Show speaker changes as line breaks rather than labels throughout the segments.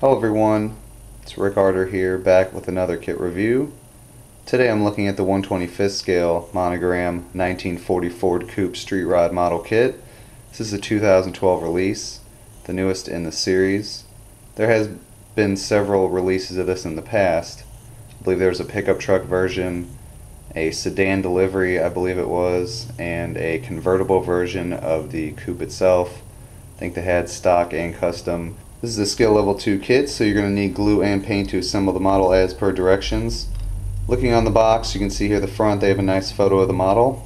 Hello everyone, it's Rick Arter here, back with another kit review. Today I'm looking at the 1/25th scale Monogram 1940 Ford Coupe Street Rod model kit. This is a 2012 release, the newest in the series. There has been several releases of this in the past. I believe there was a pickup truck version, a sedan delivery I believe it was, and a convertible version of the coupe itself. I think they had stock and custom. This is a scale level 2 kit, so you're going to need glue and paint to assemble the model as per directions. Looking on the box, you can see here the front, they have a nice photo of the model.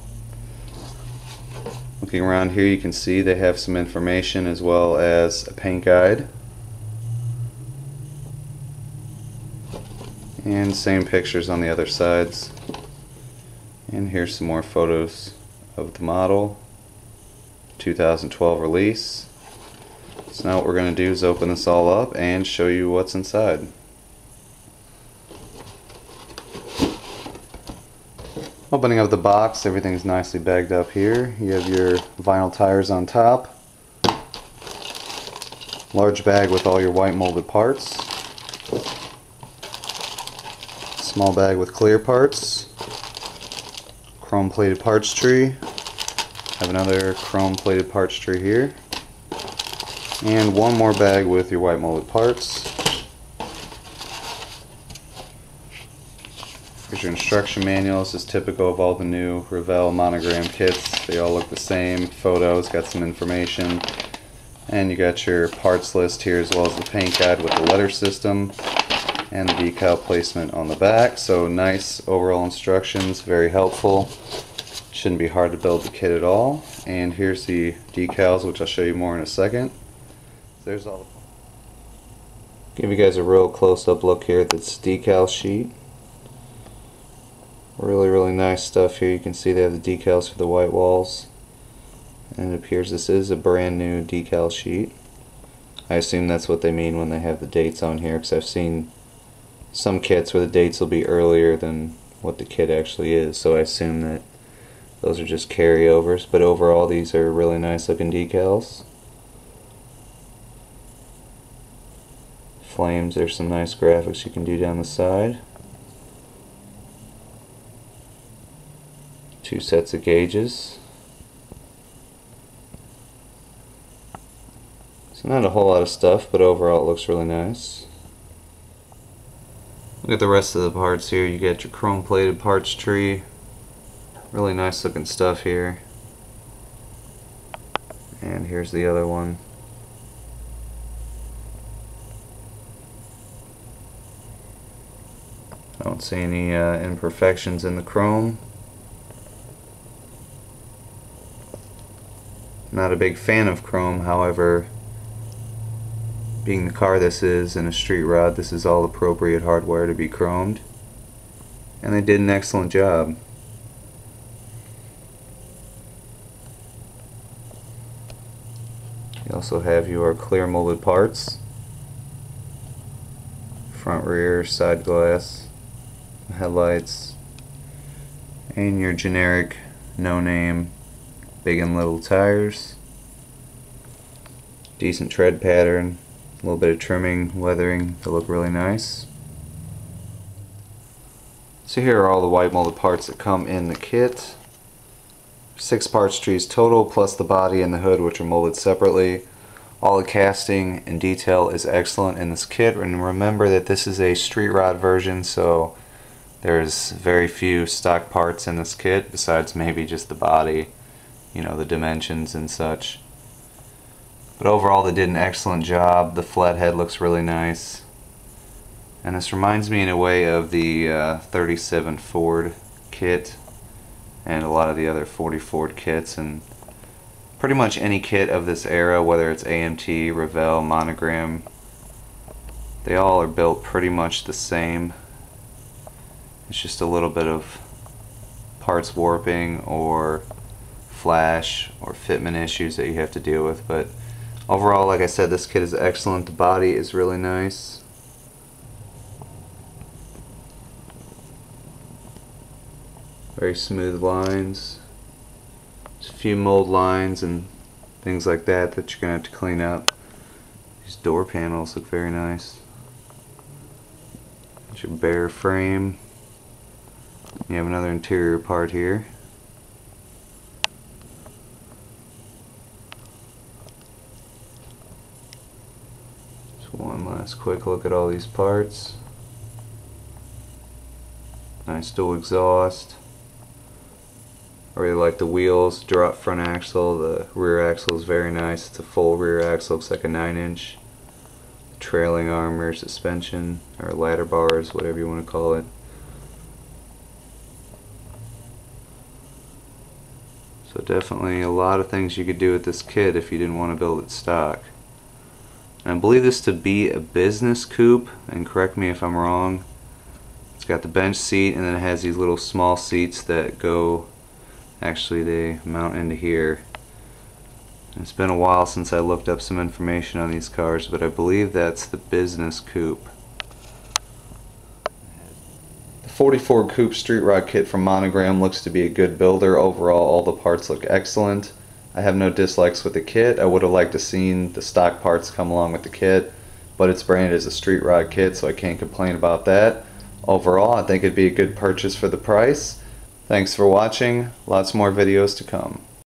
Looking around here, you can see they have some information as well as a paint guide. And same pictures on the other sides. And here's some more photos of the model. 2012 release. So now what we're going to do is open this all up and show you what's inside. Opening up the box, everything's nicely bagged up here. You have your vinyl tires on top. Large bag with all your white molded parts. Small bag with clear parts. Chrome plated parts tree. Have another chrome plated parts tree here. And one more bag with your white molded parts. Here's your instruction manual. This is typical of all the new Revell Monogram kits. They all look the same. Photos, got some information. And you got your parts list here as well as the paint guide with the letter system and the decal placement on the back. So nice overall instructions, very helpful. Shouldn't be hard to build the kit at all. And here's the decals, which I'll show you more in a second. There's all. Give you guys a real close-up look here at this decal sheet. Really nice stuff here. You can see they have the decals for the white walls. And it appears this is a brand new decal sheet. I assume that's what they mean when they have the dates on here, because I've seen some kits where the dates will be earlier than what the kit actually is, so I assume that those are just carryovers. But overall, these are really nice looking decals. Flames, there's some nice graphics you can do down the side. Two sets of gauges. So not a whole lot of stuff, but overall it looks really nice. Look at the rest of the parts here. You get your chrome plated parts tree. Really nice looking stuff here. And here's the other one. I don't see any imperfections in the chrome. Not a big fan of chrome, however, being the car this is and a street rod, this is all appropriate hardware to be chromed. And they did an excellent job. You also have your clear molded parts. Front, rear, side glass, headlights, and your generic no-name big and little tires. Decent tread pattern, a little bit of trimming, weathering to look really nice. So here are all the white molded parts that come in the kit. 6 parts trees total, plus the body and the hood, which are molded separately. All the casting and detail is excellent in this kit, and remember that this is a street rod version, so there's very few stock parts in this kit besides maybe just the body, you know, the dimensions and such. But overall they did an excellent job. The Flathead looks really nice. And this reminds me in a way of the 37 Ford kit and a lot of the other 40 Ford kits, and pretty much any kit of this era, whether it's AMT, Revell, Monogram, they all are built pretty much the same. It's just a little bit of parts warping or flash or fitment issues that you have to deal with, but overall, like I said, this kit is excellent. The body is really nice. Very smooth lines. Just a few mold lines and things like that that you're going to have to clean up. These door panels look very nice. That's your bare frame. You have another interior part here. So one last quick look at all these parts. Nice dual exhaust. I really like the wheels, drop front axle. The rear axle is very nice. It's a full rear axle, looks like a 9-inch. Trailing arm rear suspension, or ladder bars, whatever you want to call it. So definitely a lot of things you could do with this kit if you didn't want to build it stock. And I believe this to be a business coupe, and correct me if I'm wrong. It's got the bench seat, and then it has these little small seats that go, actually they mount into here. It's been a while since I looked up some information on these cars, but I believe that's the business coupe. The 44 Coupe Street Rod kit from Monogram looks to be a good builder. Overall, all the parts look excellent. I have no dislikes with the kit. I would have liked to seen the stock parts come along with the kit, but it's branded as a street rod kit, so I can't complain about that. Overall, I think it'd be a good purchase for the price. Thanks for watching. Lots more videos to come.